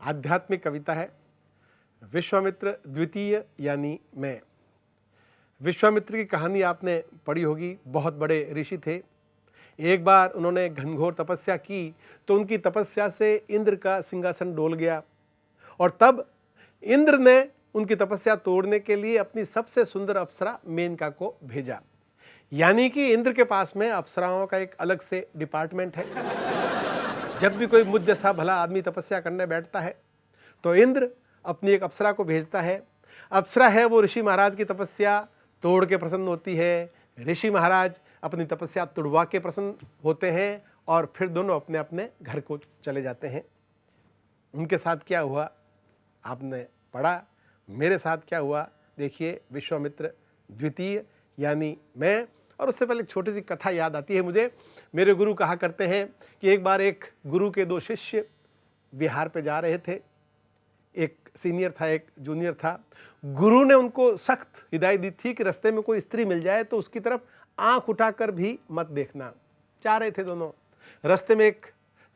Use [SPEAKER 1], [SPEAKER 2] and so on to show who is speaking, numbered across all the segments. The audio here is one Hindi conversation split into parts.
[SPEAKER 1] आध्यात्मिक कविता है विश्वामित्र द्वितीय यानी मैं। विश्वामित्र की कहानी आपने पढ़ी होगी। बहुत बड़े ऋषि थे। एक बार उन्होंने घनघोर तपस्या की तो उनकी तपस्या से इंद्र का सिंहासन डोल गया और तब इंद्र ने उनकी तपस्या तोड़ने के लिए अपनी सबसे सुंदर अप्सरा मेनका को भेजा। यानी कि इंद्र के पास में अप्सराओं का एक अलग से डिपार्टमेंट है। जब भी कोई मुझ जैसा भला आदमी तपस्या करने बैठता है तो इंद्र अपनी एक अप्सरा को भेजता है। अप्सरा है वो ऋषि महाराज की तपस्या तोड़ के प्रसन्न होती है। ऋषि महाराज अपनी तपस्या तुड़वा के प्रसन्न होते हैं और फिर दोनों अपने अपने घर को चले जाते हैं। उनके साथ क्या हुआ आपने पढ़ा, मेरे साथ क्या हुआ देखिए विश्वामित्र द्वितीय यानी मैं। और उससे पहले एक छोटी सी कथा याद आती है मुझे। मेरे गुरु कहा करते हैं कि एक बार एक गुरु के दो शिष्य विहार पे जा रहे थे। एक सीनियर था, एक जूनियर था। गुरु ने उनको सख्त हिदायत दी थी कि रास्ते में कोई स्त्री मिल जाए तो उसकी तरफ आंख उठाकर भी मत देखना। जा रहे थे दोनों। रास्ते में एक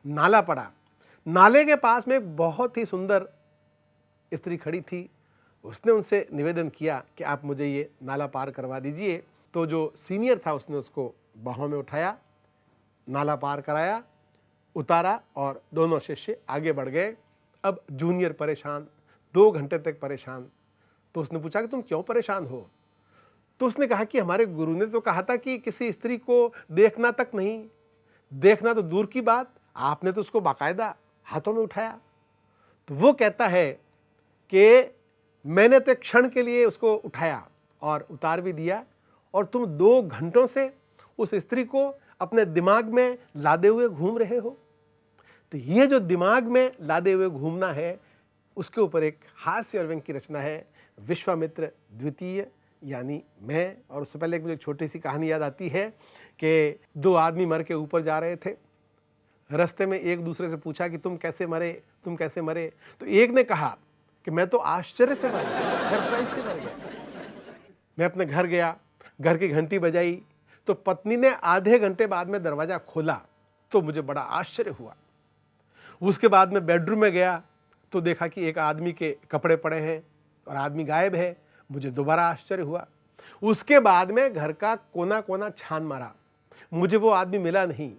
[SPEAKER 1] नाला पड़ा। नाले के पास में एक बहुत ही सुंदर स्त्री खड़ी थी। उसने उनसे निवेदन किया कि आप मुझे ये नाला पार करवा दीजिए। तो जो सीनियर था उसने उसको बाहों में उठाया, नाला पार कराया, उतारा और दोनों शिष्य आगे बढ़ गए। अब जूनियर परेशान, 2 घंटे तक परेशान। तो उसने पूछा कि तुम क्यों परेशान हो? तो उसने कहा कि हमारे गुरु ने तो कहा था कि किसी स्त्री को देखना तक नहीं, देखना तो दूर की बात, आपने तो उसको बाकायदा हाथों में उठाया। तो वो कहता है कि मैंने तो एक क्षण के लिए उसको उठाया और उतार भी दिया और तुम 2 घंटों से उस स्त्री को अपने दिमाग में लादे हुए घूम रहे हो। तो ये जो दिमाग में लादे हुए घूमना है उसके ऊपर एक हास्य और व्यंग की रचना है विश्वामित्र द्वितीय यानी मैं। और उससे पहले मुझे एक छोटी सी कहानी याद आती है कि 2 आदमी मर के ऊपर जा रहे थे। रास्ते में एक दूसरे से पूछा कि तुम कैसे मरे, तुम कैसे मरे? तो एक ने कहा कि मैं तो आश्चर्य से मर गया, सरप्राइज से मर गया। मैं अपने घर गया, घर की घंटी बजाई तो पत्नी ने आधे घंटे बाद में दरवाजा खोला तो मुझे बड़ा आश्चर्य हुआ। उसके बाद में बेडरूम में गया तो देखा कि एक आदमी के कपड़े पड़े हैं और आदमी गायब है। मुझे दोबारा आश्चर्य हुआ। उसके बाद में घर का कोना कोना छान मारा, मुझे वो आदमी मिला नहीं।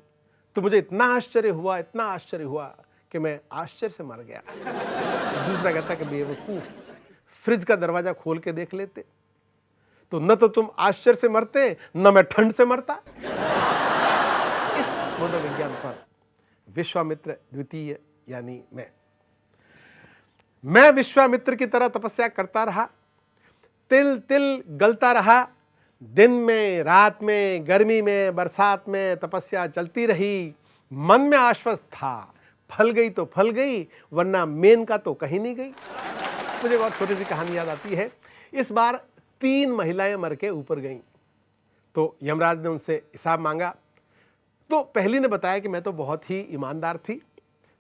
[SPEAKER 1] तो मुझे इतना आश्चर्य हुआ, इतना आश्चर्य हुआ कि मैं आश्चर्य से मर गया। दूसरा कहता कि बेवकूफ, फ्रिज का दरवाजा खोल के देख लेते तो न तो तुम आश्चर्य से मरते न मैं ठंड से मरता। इस मनोविज्ञान पर विश्वामित्र द्वितीय यानी मैं विश्वामित्र की तरह तपस्या करता रहा, तिल तिल गलता रहा। दिन में, रात में, गर्मी में, बरसात में तपस्या चलती रही। मन में आश्वस्त था, फल गई तो फल गई, वरना मेनका तो कहीं नहीं गई। मुझे बहुत छोटी सी कहानी याद आती है। इस बार 3 महिलाएं मर के ऊपर गईं तो यमराज ने उनसे हिसाब मांगा। तो पहली ने बताया कि मैं तो बहुत ही ईमानदार थी।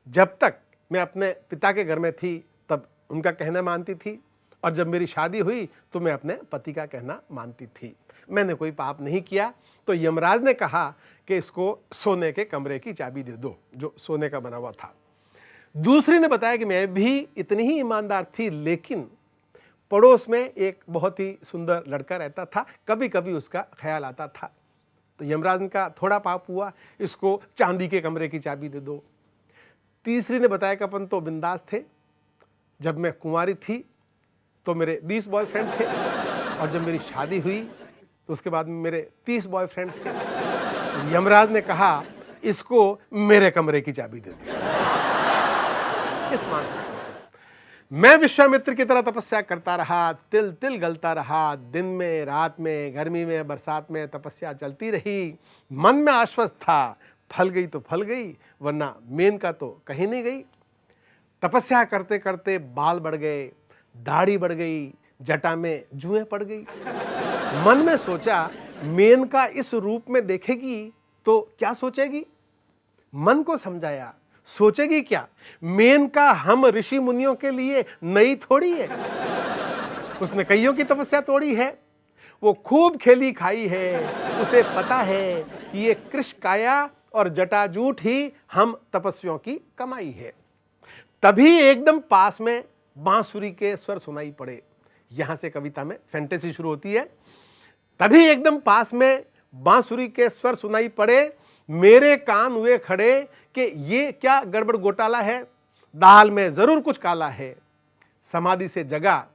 [SPEAKER 1] जब तक मैं अपने पिता के घर में थी तब उनका कहना मानती थी और जब मेरी शादी हुई तो मैं अपने पति का कहना मानती थी। मैंने कोई पाप नहीं किया। तो यमराज ने कहा कि इसको सोने के कमरे की चाबी दे दो जो सोने का बना हुआ था। दूसरी ने बताया कि मैं भी इतनी ही ईमानदार थी, लेकिन पड़ोस में एक बहुत ही सुंदर लड़का रहता था, कभी कभी उसका ख्याल आता था। तो यमराज का थोड़ा पाप हुआ, इसको चांदी के कमरे की चाबी दे दो। तीसरी ने बताया कि अपन तो बिंदास थे। जब मैं कुंवारी थी तो मेरे 20 बॉयफ्रेंड थे और जब मेरी शादी हुई तो उसके बाद में मेरे 30 बॉयफ्रेंड थे। तो यमराज ने कहा इसको मेरे कमरे की चाबी दे दो। इस मानसिक मैं विश्वामित्र की तरह तपस्या करता रहा, तिल तिल गलता रहा। दिन में, रात में, गर्मी में, बरसात में तपस्या चलती रही। मन में आश्वस्त था, फल गई तो फल गई, वरना मेनका तो कहीं नहीं गई। तपस्या करते करते बाल बढ़ गए, दाढ़ी बढ़ गई, जटा में जुएं पड़ गई। मन में सोचा मेनका इस रूप में देखेगी तो क्या सोचेगी? मन को समझाया, सोचेगी क्या? मेनका हम ऋषि मुनियों के लिए नई थोड़ी है। उसने कईयों की तपस्या तोड़ी है, वो खूब खेली खाई है। उसे पता है कि ये कृश काया और जटाजूट ही हम तपस्वियों की कमाई है। तभी एकदम पास में बांसुरी के स्वर सुनाई पड़े। यहां से कविता में फैंटेसी शुरू होती है। तभी एकदम पास में बांसुरी के स्वर सुनाई पड़े, मेरे कान हुए खड़े कि ये क्या गड़बड़ घोटाला है, दाल में जरूर कुछ काला है। समाधि से जगा,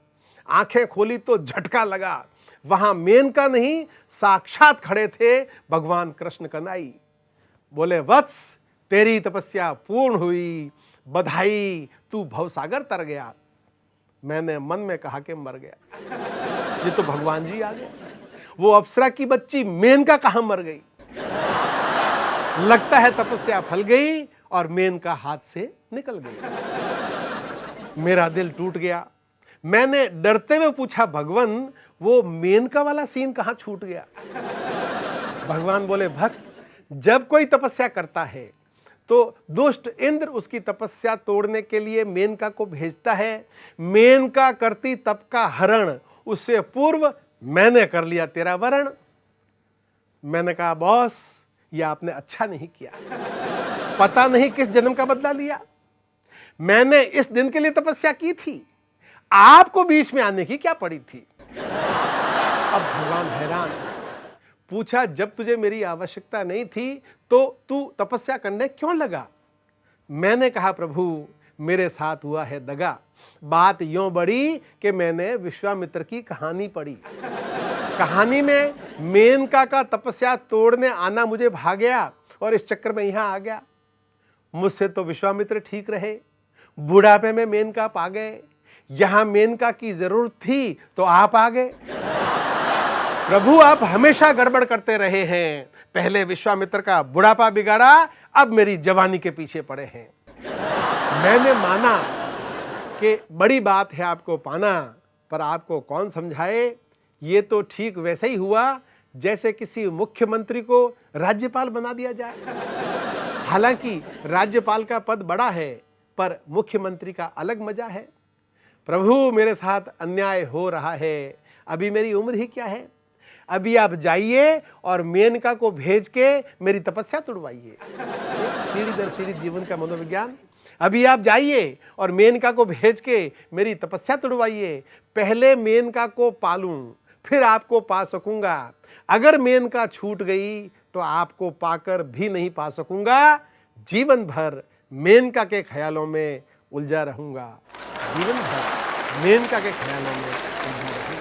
[SPEAKER 1] आंखें खोली तो झटका लगा, वहां मेनका नहीं साक्षात खड़े थे भगवान कृष्ण कन्हई। बोले, वत्स तेरी तपस्या पूर्ण हुई, बधाई तू भवसागर तर गया। मैंने मन में कहा कि मर गया, ये तो भगवान जी आ गए। वो अप्सरा की बच्ची मेनका कहां मर गई। लगता है तपस्या फल गई और मेनका हाथ से निकल गई। मेरा दिल टूट गया। मैंने डरते हुए पूछा, भगवान वो मेनका वाला सीन कहां छूट गया। भगवान बोले, भक्त जब कोई तपस्या करता है तो दुष्ट इंद्र उसकी तपस्या तोड़ने के लिए मेनका को भेजता है। मेनका करती तप का हरण, उससे पूर्व मैंने कर लिया तेरा वरण। मैंने कहा, बॉस ये आपने अच्छा नहीं किया, पता नहीं किस जन्म का बदला लिया। मैंने इस दिन के लिए तपस्या की थी, आपको बीच में आने की क्या पड़ी थी। अब भगवान हैरान, पूछा, जब तुझे मेरी आवश्यकता नहीं थी तो तू तपस्या करने क्यों लगा। मैंने कहा, प्रभु मेरे साथ हुआ है दगा। बात यूं बढ़ी कि मैंने विश्वामित्र की कहानी पढ़ी। कहानी में मेनका का तपस्या तोड़ने आना मुझे भा गया और इस चक्कर में यहां आ गया। मुझसे तो विश्वामित्र ठीक रहे, बुढ़ापे में मेनका पा गए। यहां मेनका की जरूरत थी तो आप आ गए। प्रभु आप हमेशा गड़बड़ करते रहे हैं, पहले विश्वामित्र का बुढ़ापा बिगाड़ा, अब मेरी जवानी के पीछे पड़े हैं। मैंने माना कि बड़ी बात है आपको पाना, पर आपको कौन समझाए। ये तो ठीक वैसे ही हुआ जैसे किसी मुख्यमंत्री को राज्यपाल बना दिया जाए। हालांकि राज्यपाल का पद बड़ा है, पर मुख्यमंत्री का अलग मजा है। प्रभु मेरे साथ अन्याय हो रहा है, अभी मेरी उम्र ही क्या है। अभी आप जाइए और मेनका को भेज के मेरी तपस्या तुड़वाइए। सीढ़ी दर सीढ़ी जीवन का मनोविज्ञान। अभी आप जाइए और मेनका को भेज के मेरी तपस्या तुड़वाइए। पहले मेनका को पालूं, फिर आपको पा सकूंगा। अगर मेनका छूट गई तो आपको पाकर भी नहीं पा सकूंगा। जीवन भर मेनका के ख्यालों में उलझा रहूंगा। जीवन भर मेनका के ख्यालों में उलझा रहूंगा।